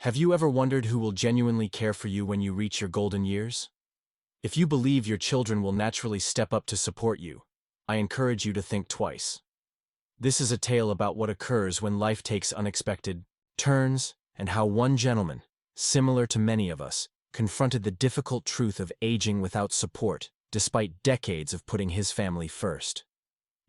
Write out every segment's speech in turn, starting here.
Have you ever wondered who will genuinely care for you when you reach your golden years? If you believe your children will naturally step up to support you, I encourage you to think twice. This is a tale about what occurs when life takes unexpected turns and how one gentleman, similar to many of us, confronted the difficult truth of aging without support, despite decades of putting his family first.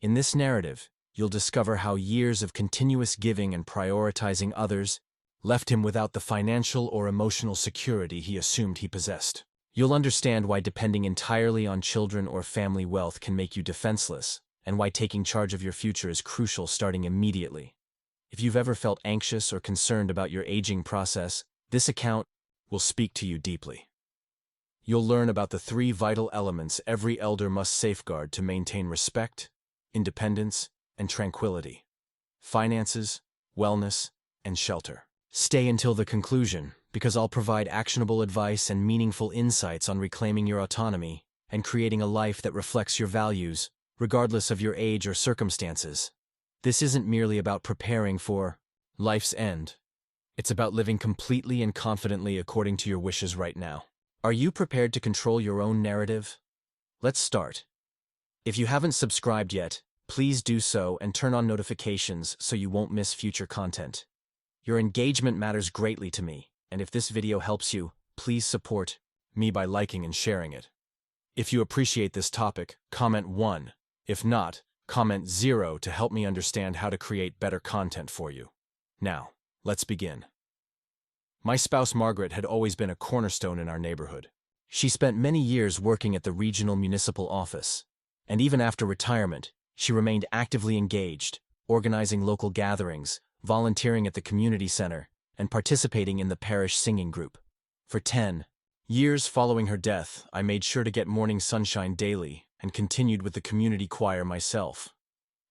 In this narrative, you'll discover how years of continuous giving and prioritizing others left him without the financial or emotional security he assumed he possessed. You'll understand why depending entirely on children or family wealth can make you defenseless, and why taking charge of your future is crucial starting immediately. If you've ever felt anxious or concerned about your aging process, this account will speak to you deeply. You'll learn about the 3 vital elements every elder must safeguard to maintain respect, independence, and tranquility: finances, wellness, and shelter. Stay until the conclusion, because I'll provide actionable advice and meaningful insights on reclaiming your autonomy and creating a life that reflects your values, regardless of your age or circumstances. This isn't merely about preparing for life's end. It's about living completely and confidently according to your wishes right now. Are you prepared to control your own narrative? Let's start. If you haven't subscribed yet, please do so and turn on notifications so you won't miss future content. Your engagement matters greatly to me, and if this video helps you, please support me by liking and sharing it. If you appreciate this topic, comment 1. If not, comment 0 to help me understand how to create better content for you. Now, let's begin. My spouse Margaret had always been a cornerstone in our neighborhood. She spent many years working at the regional municipal office, and even after retirement, she remained actively engaged, organizing local gatherings, volunteering at the community center, and participating in the parish singing group. For 10 years following her death, I made sure to get morning sunshine daily and continued with the community choir myself.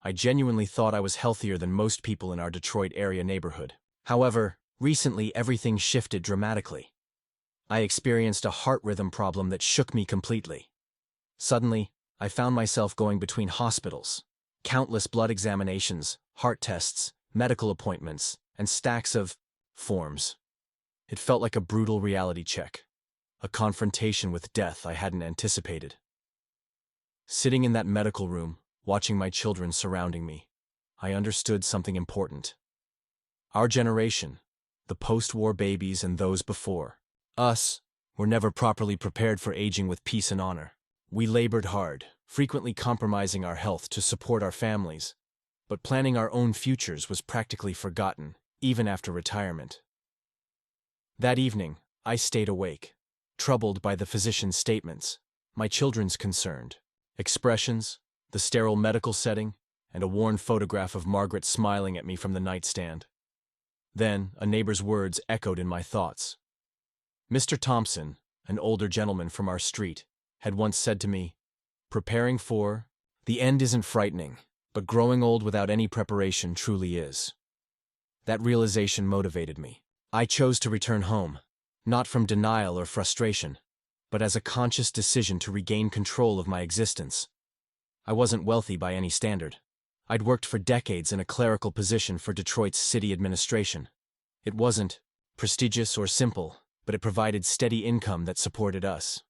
I genuinely thought I was healthier than most people in our Detroit area neighborhood. However, recently everything shifted dramatically. I experienced a heart rhythm problem that shook me completely. Suddenly, I found myself going between hospitals, countless blood examinations, heart tests, medical appointments, and stacks of forms. It felt like a brutal reality check, a confrontation with death I hadn't anticipated. Sitting in that medical room, watching my children surrounding me, I understood something important. Our generation, the post-war babies and those before us, were never properly prepared for aging with peace and honor. We labored hard, frequently compromising our health to support our families, but planning our own futures was practically forgotten, even after retirement. That evening, I stayed awake, troubled by the physician's statements, my children's concerned expressions, the sterile medical setting, and a worn photograph of Margaret smiling at me from the nightstand. Then, a neighbor's words echoed in my thoughts. Mr. Thompson, an older gentleman from our street, had once said to me, "Preparing for the end isn't frightening, but growing old without any preparation truly is." That realization motivated me. I chose to return home, not from denial or frustration, but as a conscious decision to regain control of my existence. I wasn't wealthy by any standard. I'd worked for decades in a clerical position for Detroit's city administration. It wasn't prestigious or simple, but it provided steady income that supported us.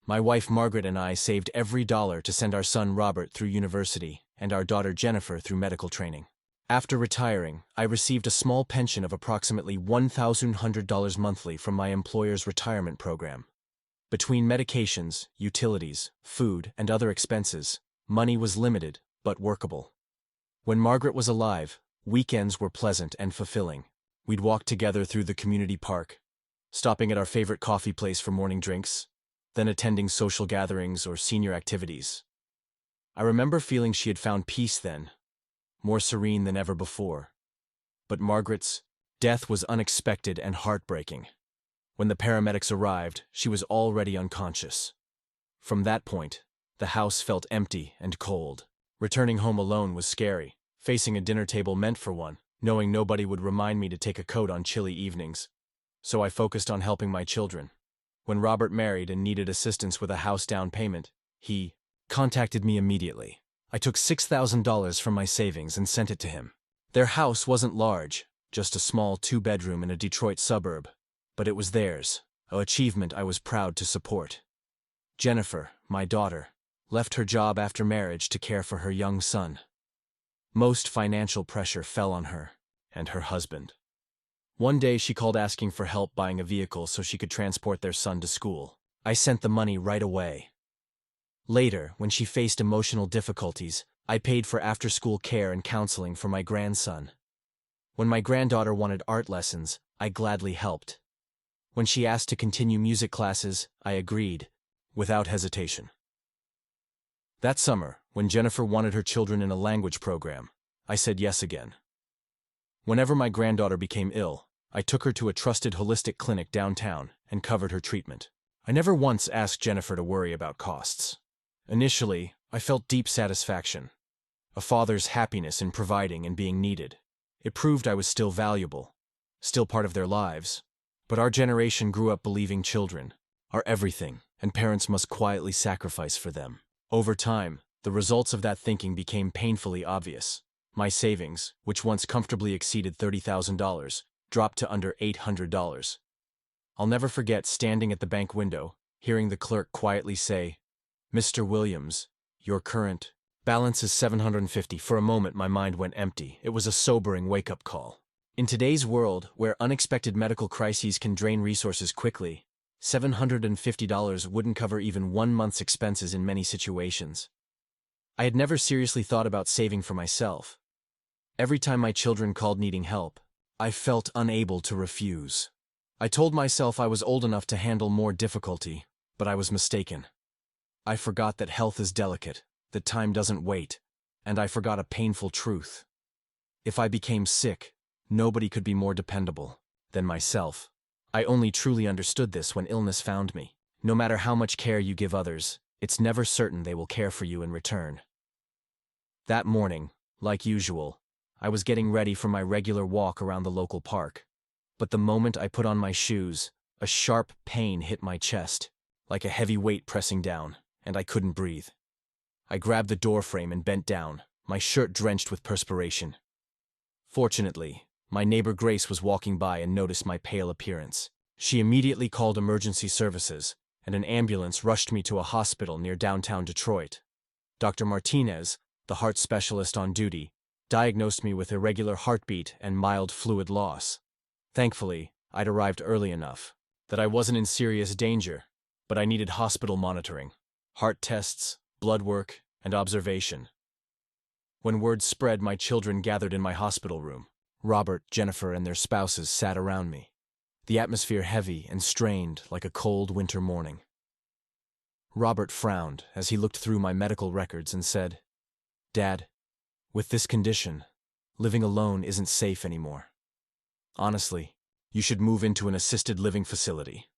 My wife Margaret and I saved every dollar to send our son Robert through university and our daughter Jennifer through medical training. After retiring, I received a small pension of approximately $1,100 monthly from my employer's retirement program. Between medications, utilities, food, and other expenses, money was limited, but workable. When Margaret was alive, weekends were pleasant and fulfilling. We'd walk together through the community park, stopping at our favorite coffee place for morning drinks, then attending social gatherings or senior activities. I remember feeling she had found peace then, more serene than ever before. But Margaret's death was unexpected and heartbreaking. When the paramedics arrived, she was already unconscious. From that point, the house felt empty and cold. Returning home alone was scary, facing a dinner table meant for one, knowing nobody would remind me to take a coat on chilly evenings. So I focused on helping my children. When Robert married and needed assistance with a house down payment, he contacted me immediately. I took $6,000 from my savings and sent it to him. Their house wasn't large, just a small 2-bedroom in a Detroit suburb. But it was theirs, an achievement I was proud to support. Jennifer, my daughter, left her job after marriage to care for her young son. Most financial pressure fell on her and her husband. One day she called asking for help buying a vehicle so she could transport their son to school. I sent the money right away. Later, when she faced emotional difficulties, I paid for after-school care and counseling for my grandson. When my granddaughter wanted art lessons, I gladly helped. When she asked to continue music classes, I agreed, without hesitation. That summer, when Jennifer wanted her children in a language program, I said yes again. Whenever my granddaughter became ill, I took her to a trusted holistic clinic downtown and covered her treatment. I never once asked Jennifer to worry about costs. Initially, I felt deep satisfaction, a father's happiness in providing and being needed. It proved I was still valuable, still part of their lives. But our generation grew up believing children are everything, and parents must quietly sacrifice for them. Over time, the results of that thinking became painfully obvious. My savings, which once comfortably exceeded $30,000, dropped to under $800. I'll never forget standing at the bank window, hearing the clerk quietly say, "Mr. Williams, your current balance is $750. For a moment, my mind went empty. It was a sobering wake-up call. In today's world, where unexpected medical crises can drain resources quickly, $750 wouldn't cover even 1 month's expenses in many situations. I had never seriously thought about saving for myself. Every time my children called needing help, I felt unable to refuse. I told myself I was old enough to handle more difficulty, but I was mistaken. I forgot that health is delicate, that time doesn't wait, and I forgot a painful truth. If I became sick, nobody could be more dependable than myself. I only truly understood this when illness found me. No matter how much care you give others, it's never certain they will care for you in return. That morning, like usual, I was getting ready for my regular walk around the local park. But the moment I put on my shoes, a sharp pain hit my chest, like a heavy weight pressing down, and I couldn't breathe. I grabbed the door frame and bent down, my shirt drenched with perspiration. Fortunately, my neighbor Grace was walking by and noticed my pale appearance. She immediately called emergency services, and an ambulance rushed me to a hospital near downtown Detroit. Dr. Martinez, the heart specialist on duty, diagnosed me with irregular heartbeat and mild fluid loss. Thankfully, I'd arrived early enough that I wasn't in serious danger, but I needed hospital monitoring, heart tests, blood work, and observation. When word spread, my children gathered in my hospital room. Robert, Jennifer, and their spouses sat around me, the atmosphere heavy and strained like a cold winter morning. Robert frowned as he looked through my medical records and said, "Dad, with this condition, living alone isn't safe anymore. Honestly, you should move into an assisted living facility."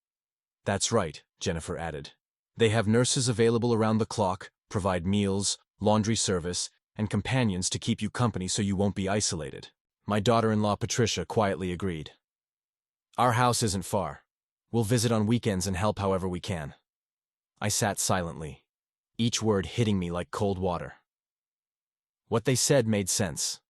"That's right," Jennifer added. "They have nurses available around the clock, provide meals, laundry service, and companions to keep you company so you won't be isolated." My daughter-in-law Patricia quietly agreed. "Our house isn't far. We'll visit on weekends and help however we can." I sat silently, each word hitting me like cold water. What they said made sense.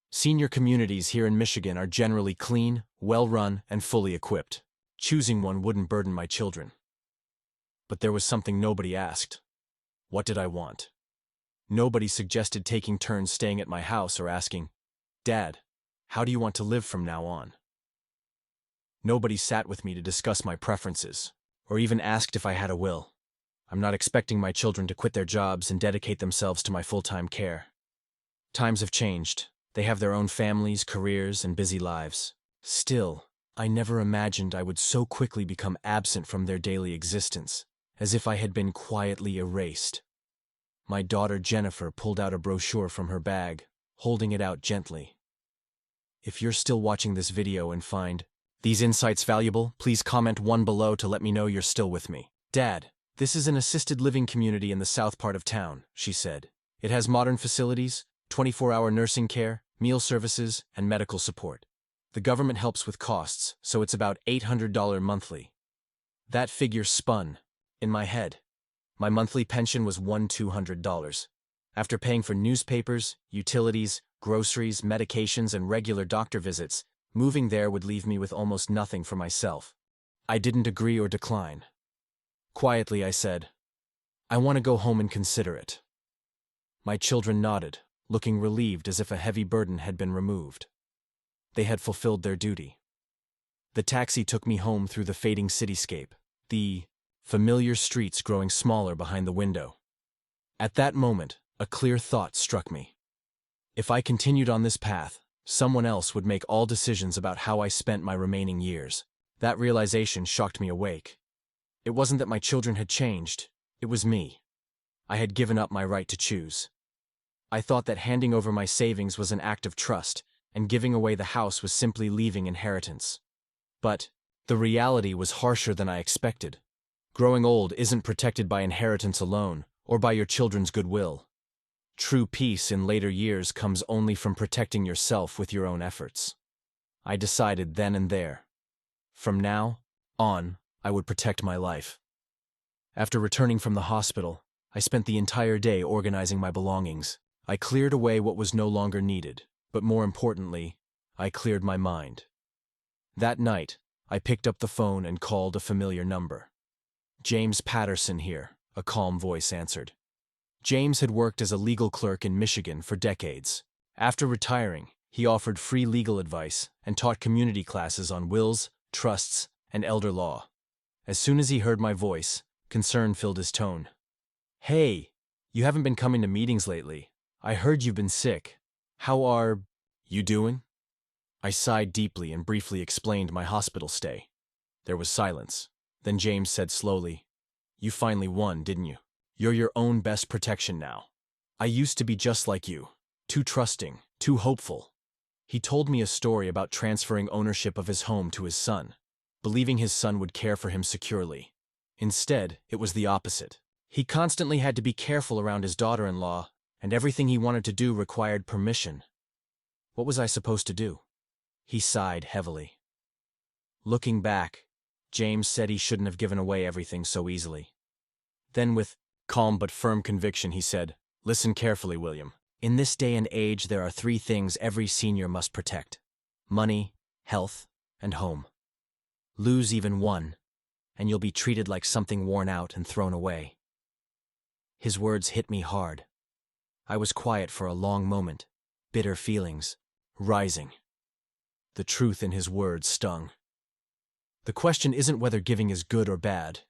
Senior communities here in Michigan are generally clean, well-run, and fully equipped. Choosing one wouldn't burden my children. But there was something nobody asked. What did I want? Nobody suggested taking turns staying at my house or asking, "Dad, how do you want to live from now on?" Nobody sat with me to discuss my preferences, or even asked if I had a will. I'm not expecting my children to quit their jobs and dedicate themselves to my full-time care. Times have changed. They have their own families, careers, and busy lives. Still, I never imagined I would so quickly become absent from their daily existence, as if I had been quietly erased. My daughter Jennifer pulled out a brochure from her bag, holding it out gently. If you're still watching this video and find these insights valuable, please comment 1 below to let me know you're still with me. "Dad, this is an assisted living community in the south part of town," she said. "It has modern facilities, 24-hour nursing care, meal services, and medical support. The government helps with costs, so it's about $800 monthly." That figure spun in my head. My monthly pension was $200. After paying for newspapers, utilities, groceries, medications, and regular doctor visits, moving there would leave me with almost nothing for myself. I didn't agree or decline. Quietly, I said, "I want to go home and consider it." My children nodded, looking relieved as if a heavy burden had been removed. They had fulfilled their duty. The taxi took me home through the fading cityscape, the familiar streets growing smaller behind the window. At that moment, a clear thought struck me. If I continued on this path, someone else would make all decisions about how I spent my remaining years. That realization shocked me awake. It wasn't that my children had changed, it was me. I had given up my right to choose. I thought that handing over my savings was an act of trust, and giving away the house was simply leaving inheritance. But the reality was harsher than I expected. Growing old isn't protected by inheritance alone, or by your children's goodwill. True peace in later years comes only from protecting yourself with your own efforts. I decided then and there. From now on, I would protect my life. After returning from the hospital, I spent the entire day organizing my belongings. I cleared away what was no longer needed, but more importantly, I cleared my mind. That night, I picked up the phone and called a familiar number. "James Patterson here," a calm voice answered. James had worked as a legal clerk in Michigan for decades. After retiring, he offered free legal advice and taught community classes on wills, trusts, and elder law. As soon as he heard my voice, concern filled his tone. "Hey, you haven't been coming to meetings lately. I heard you've been sick. How are you doing?" I sighed deeply and briefly explained my hospital stay. There was silence. Then James said slowly, "You finally won, didn't you? You're your own best protection now. I used to be just like you, too trusting, too hopeful." He told me a story about transferring ownership of his home to his son, believing his son would care for him securely. Instead, it was the opposite. He constantly had to be careful around his daughter-in-law, and everything he wanted to do required permission. What was I supposed to do? He sighed heavily. Looking back, James said he shouldn't have given away everything so easily. Then with calm but firm conviction he said, "Listen carefully, William. In this day and age there are 3 things every senior must protect: money, health, and home. Lose even one, and you'll be treated like something worn out and thrown away." His words hit me hard. I was quiet for a long moment, bitter feelings rising. The truth in his words stung. The question isn't whether giving is good or bad.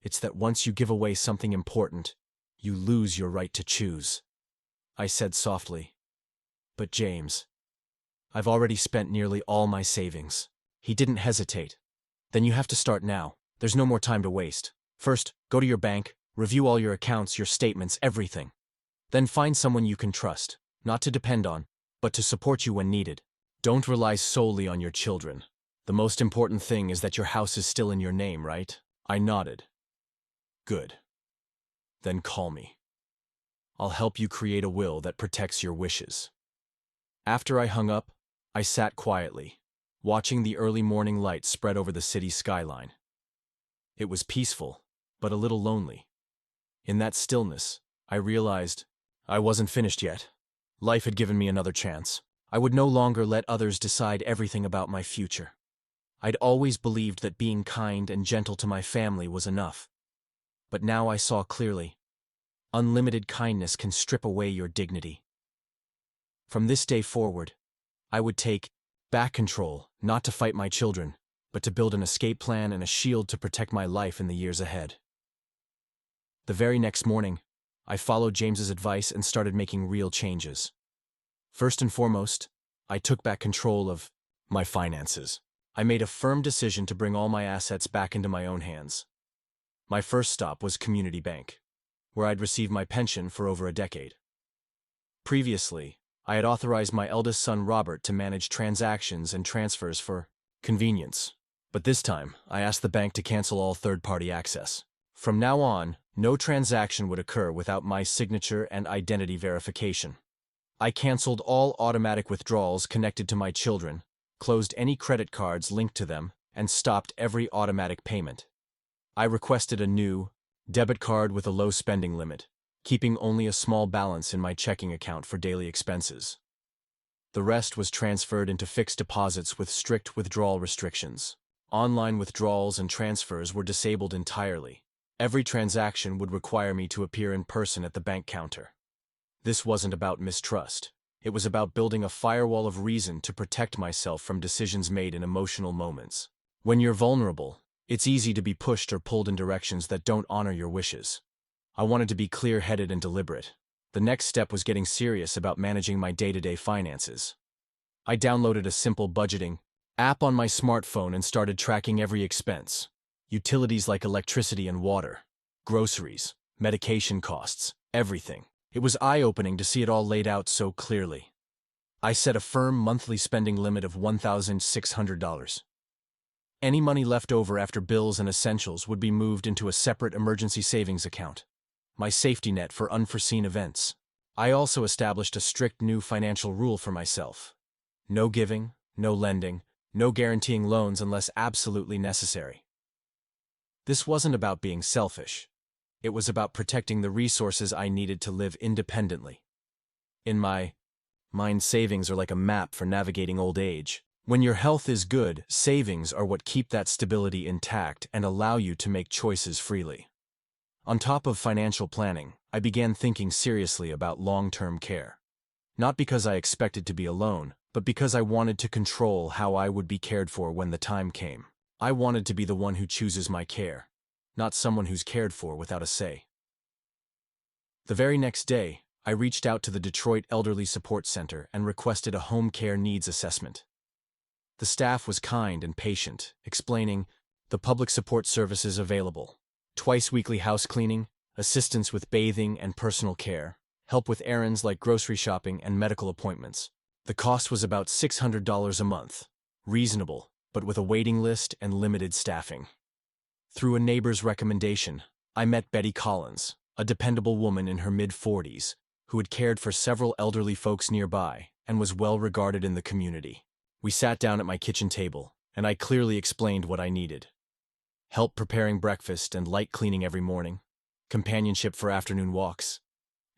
It's that once you give away something important, you lose your right to choose. I said softly, "But James, I've already spent nearly all my savings." He didn't hesitate. "Then you have to start now. There's no more time to waste. First, go to your bank, review all your accounts, your statements, everything. Then find someone you can trust, not to depend on, but to support you when needed. Don't rely solely on your children. The most important thing is that your house is still in your name, right?" I nodded. "Good. Then call me. I'll help you create a will that protects your wishes." After I hung up, I sat quietly, watching the early morning light spread over the city skyline. It was peaceful, but a little lonely. In that stillness, I realized I wasn't finished yet. Life had given me another chance. I would no longer let others decide everything about my future. I'd always believed that being kind and gentle to my family was enough. But now I saw clearly. Unlimited kindness can strip away your dignity. From this day forward, I would take back control, not to fight my children, but to build an escape plan and a shield to protect my life in the years ahead. The very next morning, I followed James's advice and started making real changes. First and foremost, I took back control of my finances. I made a firm decision to bring all my assets back into my own hands. My first stop was Community Bank, where I'd received my pension for over a decade. Previously, I had authorized my eldest son Robert to manage transactions and transfers for convenience. But this time, I asked the bank to cancel all third-party access. From now on, no transaction would occur without my signature and identity verification. I canceled all automatic withdrawals connected to my children, closed any credit cards linked to them, and stopped every automatic payment. I requested a new debit card with a low spending limit, keeping only a small balance in my checking account for daily expenses. The rest was transferred into fixed deposits with strict withdrawal restrictions. Online withdrawals and transfers were disabled entirely. Every transaction would require me to appear in person at the bank counter. This wasn't about mistrust. It was about building a firewall of reason to protect myself from decisions made in emotional moments. When you're vulnerable, it's easy to be pushed or pulled in directions that don't honor your wishes. I wanted to be clear-headed and deliberate. The next step was getting serious about managing my day-to-day finances. I downloaded a simple budgeting app on my smartphone and started tracking every expense. Utilities like electricity and water, groceries, medication costs, everything. It was eye-opening to see it all laid out so clearly. I set a firm monthly spending limit of $1,600. Any money left over after bills and essentials would be moved into a separate emergency savings account, my safety net for unforeseen events. I also established a strict new financial rule for myself. No giving, no lending, no guaranteeing loans unless absolutely necessary. This wasn't about being selfish. It was about protecting the resources I needed to live independently. In my mind, savings are like a map for navigating old age. When your health is good, savings are what keep that stability intact and allow you to make choices freely. On top of financial planning, I began thinking seriously about long-term care. Not because I expected to be alone, but because I wanted to control how I would be cared for when the time came. I wanted to be the one who chooses my care, not someone who's cared for without a say. The very next day, I reached out to the Detroit Elderly Support Center and requested a home care needs assessment. The staff was kind and patient, explaining the public support services available: twice weekly house cleaning, assistance with bathing and personal care, help with errands like grocery shopping and medical appointments. The cost was about $600 a month, reasonable, but with a waiting list and limited staffing. Through a neighbor's recommendation, I met Betty Collins, a dependable woman in her mid-40s, who had cared for several elderly folks nearby and was well regarded in the community. We sat down at my kitchen table, and I clearly explained what I needed: help preparing breakfast and light cleaning every morning, companionship for afternoon walks,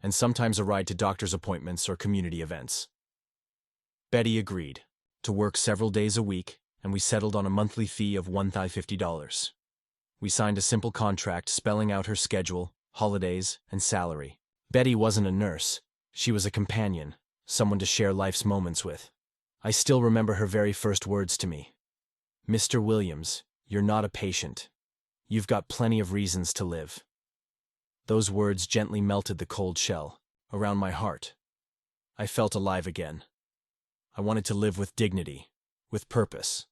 and sometimes a ride to doctor's appointments or community events. Betty agreed to work several days a week, and we settled on a monthly fee of $150. We signed a simple contract spelling out her schedule, holidays, and salary. Betty wasn't a nurse. She was a companion, someone to share life's moments with. I still remember her very first words to me: "Mr. Williams, you're not a patient. You've got plenty of reasons to live." Those words gently melted the cold shell around my heart. I felt alive again. I wanted to live with dignity, with purpose.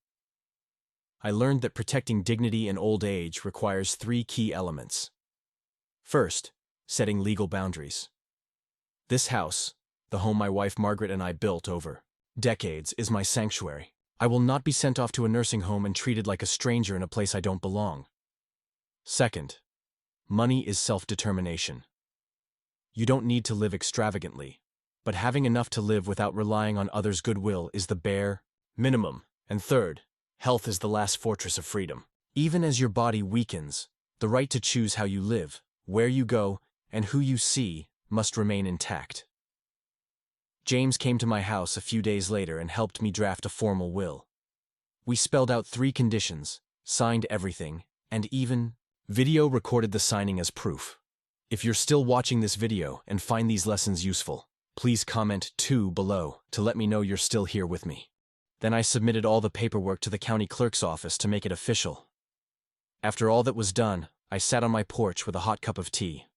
I learned that protecting dignity in old age requires 3 key elements. First, setting legal boundaries. This house, the home my wife Margaret and I built over decades, is my sanctuary. I will not be sent off to a nursing home and treated like a stranger in a place I don't belong. Second, money is self-determination. You don't need to live extravagantly, but having enough to live without relying on others' goodwill is the bare minimum. And third, health is the last fortress of freedom. Even as your body weakens, the right to choose how you live, where you go, and who you see must remain intact. James came to my house a few days later and helped me draft a formal will. We spelled out 3 conditions, signed everything, and even video recorded the signing as proof. If you're still watching this video and find these lessons useful, please comment 2 below to let me know you're still here with me. Then I submitted all the paperwork to the county clerk's office to make it official. After all that was done, I sat on my porch with a hot cup of tea.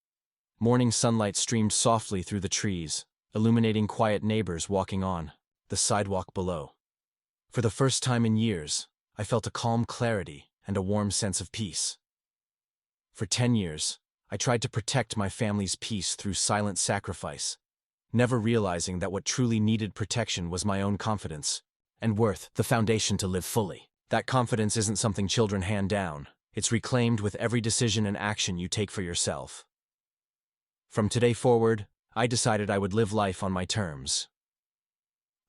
Morning sunlight streamed softly through the trees, illuminating quiet neighbors walking on the sidewalk below. For the first time in years, I felt a calm clarity and a warm sense of peace. For 10 years, I tried to protect my family's peace through silent sacrifice, never realizing that what truly needed protection was my own confidence and worth, the foundation to live fully. That confidence isn't something children hand down. It's reclaimed with every decision and action you take for yourself. From today forward, I decided I would live life on my terms.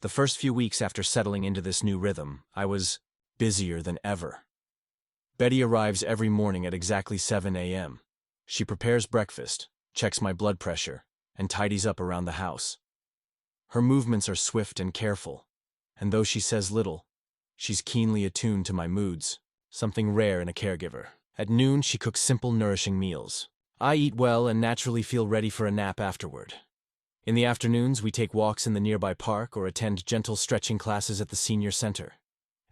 The first few weeks after settling into this new rhythm, I was busier than ever. Betty arrives every morning at exactly 7 a.m. She prepares breakfast, checks my blood pressure, and tidies up around the house. Her movements are swift and careful, and though she says little, she's keenly attuned to my moods, something rare in a caregiver. At noon, she cooks simple, nourishing meals. I eat well and naturally feel ready for a nap afterward. In the afternoons, we take walks in the nearby park or attend gentle stretching classes at the senior center.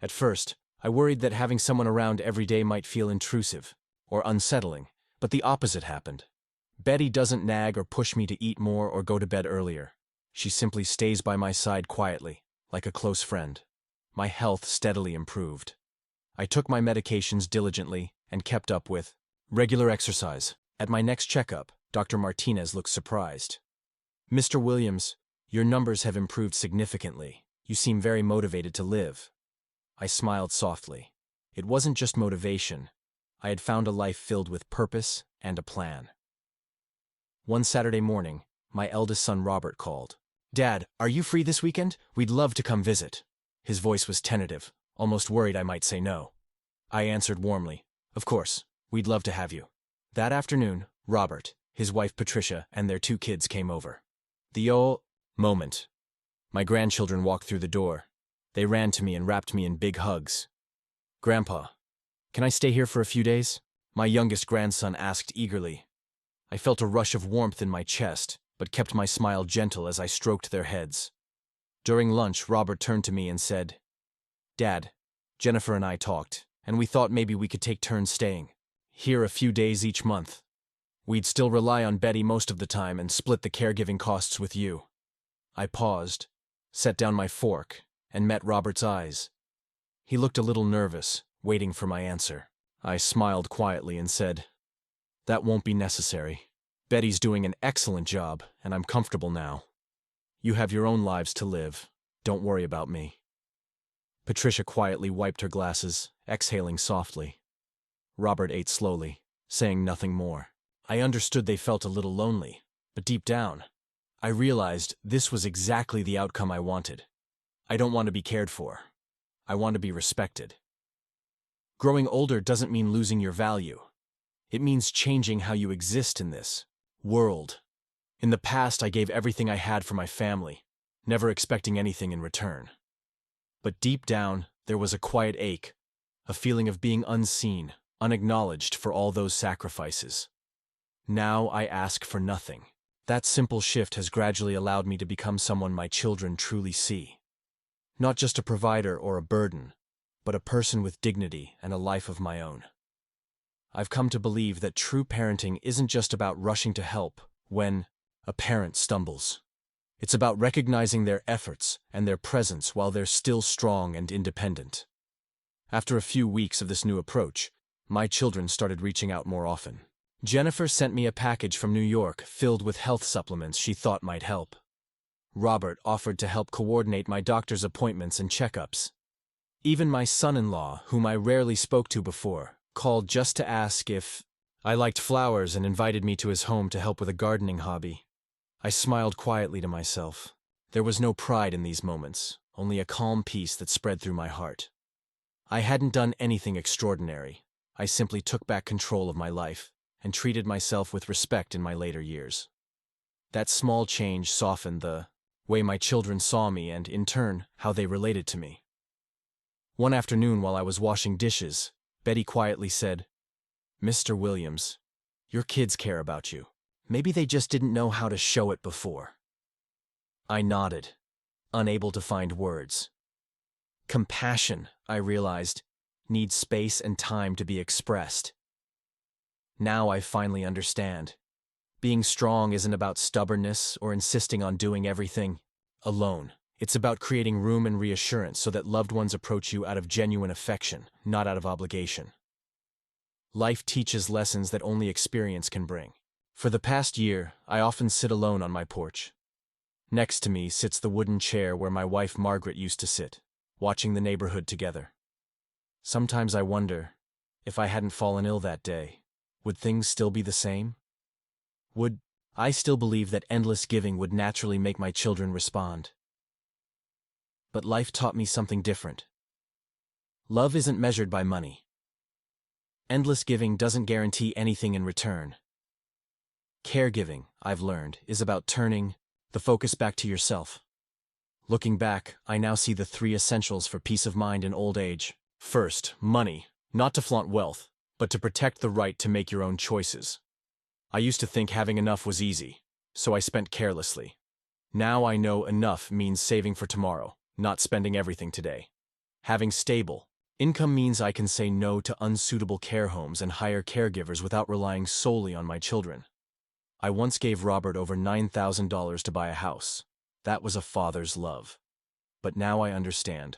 At first, I worried that having someone around every day might feel intrusive or unsettling, but the opposite happened. Betty doesn't nag or push me to eat more or go to bed earlier. She simply stays by my side quietly, like a close friend. My health steadily improved. I took my medications diligently and kept up with regular exercise. At my next checkup, Dr. Martinez looked surprised. "Mr. Williams, your numbers have improved significantly. You seem very motivated to live." I smiled softly. It wasn't just motivation. I had found a life filled with purpose and a plan. One Saturday morning, my eldest son Robert called. "Dad, are you free this weekend? We'd love to come visit." His voice was tentative, almost worried I might say no. I answered warmly, "Of course, we'd love to have you." That afternoon, Robert, his wife Patricia, and their 2 kids came over. The moment. My grandchildren walked through the door. They ran to me and wrapped me in big hugs. "Grandpa, can I stay here for a few days?" my youngest grandson asked eagerly. I felt a rush of warmth in my chest, but kept my smile gentle as I stroked their heads. During lunch, Robert turned to me and said, "Dad, Jennifer and I talked, and we thought maybe we could take turns staying here a few days each month. We'd still rely on Betty most of the time and split the caregiving costs with you." I paused, set down my fork, and met Robert's eyes. He looked a little nervous, waiting for my answer. I smiled quietly and said, "That won't be necessary. Betty's doing an excellent job, and I'm comfortable now. You have your own lives to live. Don't worry about me." Patricia quietly wiped her glasses, exhaling softly. Robert ate slowly, saying nothing more. I understood they felt a little lonely, but deep down, I realized this was exactly the outcome I wanted. I don't want to be cared for. I want to be respected. Growing older doesn't mean losing your value. It means changing how you exist in this world. In the past, I gave everything I had for my family, never expecting anything in return. But deep down, there was a quiet ache, a feeling of being unseen, unacknowledged for all those sacrifices. Now I ask for nothing. That simple shift has gradually allowed me to become someone my children truly see. Not just a provider or a burden, but a person with dignity and a life of my own. I've come to believe that true parenting isn't just about rushing to help when a parent stumbles. It's about recognizing their efforts and their presence while they're still strong and independent. After a few weeks of this new approach, my children started reaching out more often. Jennifer sent me a package from New York filled with health supplements she thought might help. Robert offered to help coordinate my doctor's appointments and checkups. Even my son-in-law, whom I rarely spoke to before, called just to ask if I liked flowers and invited me to his home to help with a gardening hobby. I smiled quietly to myself. There was no pride in these moments, only a calm peace that spread through my heart. I hadn't done anything extraordinary. I simply took back control of my life and treated myself with respect in my later years. That small change softened the way my children saw me and, in turn, how they related to me. One afternoon while I was washing dishes, Betty quietly said, "Mr. Williams, your kids care about you. Maybe they just didn't know how to show it before." I nodded, unable to find words. Compassion, I realized, needs space and time to be expressed. Now I finally understand. Being strong isn't about stubbornness or insisting on doing everything alone. It's about creating room and reassurance so that loved ones approach you out of genuine affection, not out of obligation. Life teaches lessons that only experience can bring. For the past year, I often sit alone on my porch. Next to me sits the wooden chair where my wife Margaret used to sit, watching the neighborhood together. Sometimes I wonder, if I hadn't fallen ill that day, would things still be the same? Would I still believe that endless giving would naturally make my children respond? But life taught me something different. Love isn't measured by money. Endless giving doesn't guarantee anything in return. Caregiving, I've learned, is about turning the focus back to yourself. Looking back, I now see the three essentials for peace of mind in old age. First, money. Not to flaunt wealth, but to protect the right to make your own choices. I used to think having enough was easy, so I spent carelessly. Now I know enough means saving for tomorrow, not spending everything today. Having stable income means I can say no to unsuitable care homes and hire caregivers without relying solely on my children. I once gave Robert over $9,000 to buy a house. That was a father's love. But now I understand.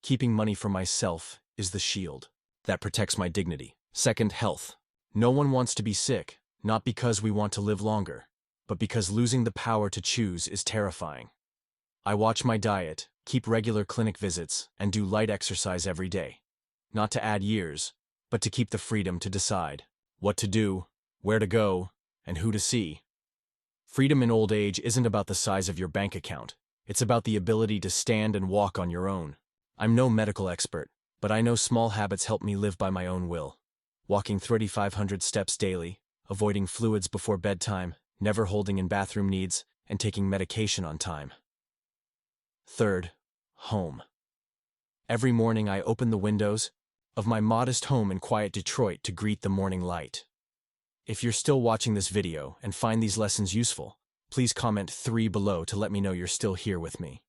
Keeping money for myself is the shield that protects my dignity. Second, health. No one wants to be sick, not because we want to live longer, but because losing the power to choose is terrifying. I watch my diet, keep regular clinic visits, and do light exercise every day. Not to add years, but to keep the freedom to decide what to do, where to go, and who to see. Freedom in old age isn't about the size of your bank account. It's about the ability to stand and walk on your own. I'm no medical expert, but I know small habits help me live by my own will. Walking 3,500 steps daily, avoiding fluids before bedtime, never holding in bathroom needs, and taking medication on time. Third, home. Every morning I open the windows of my modest home in quiet Detroit to greet the morning light. If you're still watching this video and find these lessons useful, please comment 3 below to let me know you're still here with me.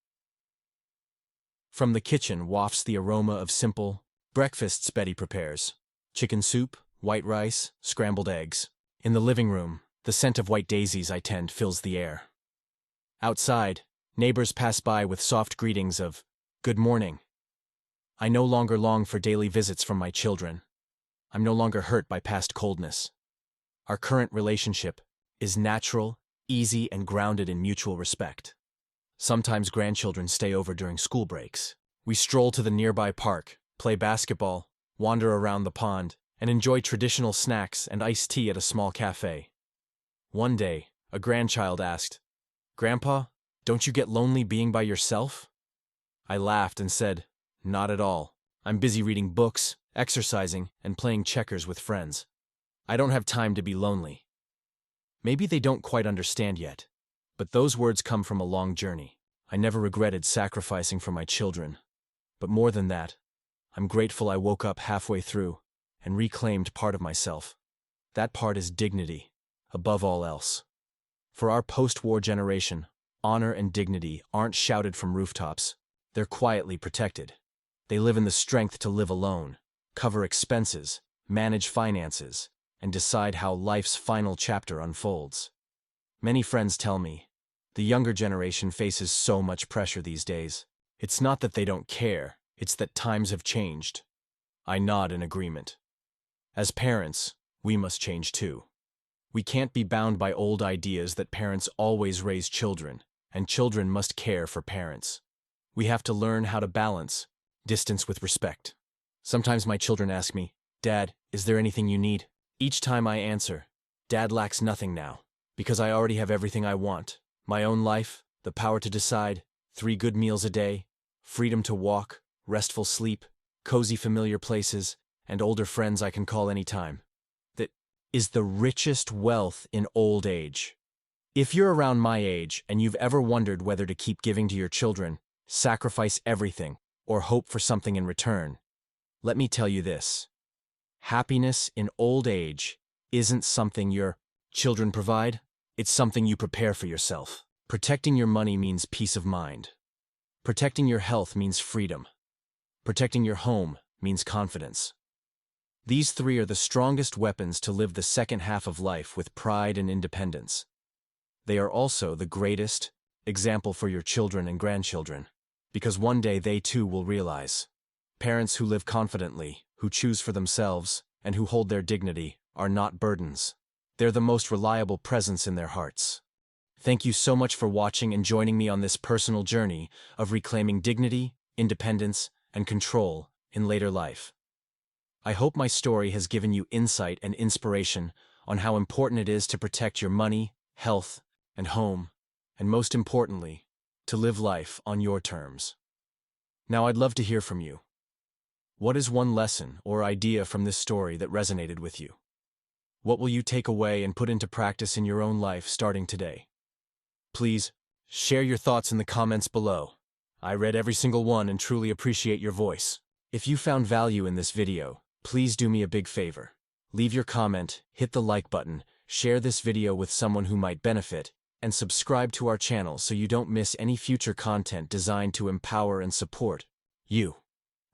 From the kitchen wafts the aroma of simple breakfasts Betty prepares. Chicken soup, white rice, scrambled eggs. In the living room, the scent of white daisies I tend fills the air. Outside, neighbors pass by with soft greetings of, "Good morning." I no longer long for daily visits from my children. I'm no longer hurt by past coldness. Our current relationship is natural, easy, and grounded in mutual respect. Sometimes grandchildren stay over during school breaks. We stroll to the nearby park, play basketball, wander around the pond, and enjoy traditional snacks and iced tea at a small cafe. One day, a grandchild asked, "Grandpa, don't you get lonely being by yourself?" I laughed and said, "Not at all. I'm busy reading books, exercising, and playing checkers with friends. I don't have time to be lonely." Maybe they don't quite understand yet, but those words come from a long journey. I never regretted sacrificing for my children. But more than that, I'm grateful I woke up halfway through and reclaimed part of myself. That part is dignity, above all else. For our post-war generation, honor and dignity aren't shouted from rooftops. They're quietly protected. They live in the strength to live alone, cover expenses, manage finances, and decide how life's final chapter unfolds. Many friends tell me, the younger generation faces so much pressure these days. It's not that they don't care, it's that times have changed. I nod in agreement. As parents, we must change too. We can't be bound by old ideas that parents always raise children, and children must care for parents. We have to learn how to balance distance with respect. Sometimes my children ask me, "Dad, is there anything you need?" Each time I answer, "Dad lacks nothing now, because I already have everything I want. My own life, the power to decide, 3 good meals a day, freedom to walk, restful sleep, cozy familiar places, and older friends I can call anytime." That is the richest wealth in old age. If you're around my age and you've ever wondered whether to keep giving to your children, sacrifice everything, or hope for something in return, let me tell you this. Happiness in old age isn't something your children provide, it's something you prepare for yourself. Protecting your money means peace of mind. Protecting your health means freedom. Protecting your home means confidence. These 3 are the strongest weapons to live the second half of life with pride and independence. They are also the greatest example for your children and grandchildren, because one day they too will realize. Parents who live confidently, who choose for themselves, and who hold their dignity, are not burdens. They're the most reliable presence in their hearts. Thank you so much for watching and joining me on this personal journey of reclaiming dignity, independence, and control in later life. I hope my story has given you insight and inspiration on how important it is to protect your money, health, and home, and most importantly, to live life on your terms. Now I'd love to hear from you. What is one lesson or idea from this story that resonated with you? What will you take away and put into practice in your own life starting today? Please, share your thoughts in the comments below. I read every single one and truly appreciate your voice. If you found value in this video, please do me a big favor. Leave your comment, hit the like button, share this video with someone who might benefit, and subscribe to our channel so you don't miss any future content designed to empower and support you.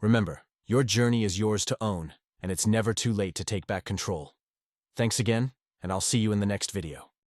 Remember, your journey is yours to own, and it's never too late to take back control. Thanks again, and I'll see you in the next video.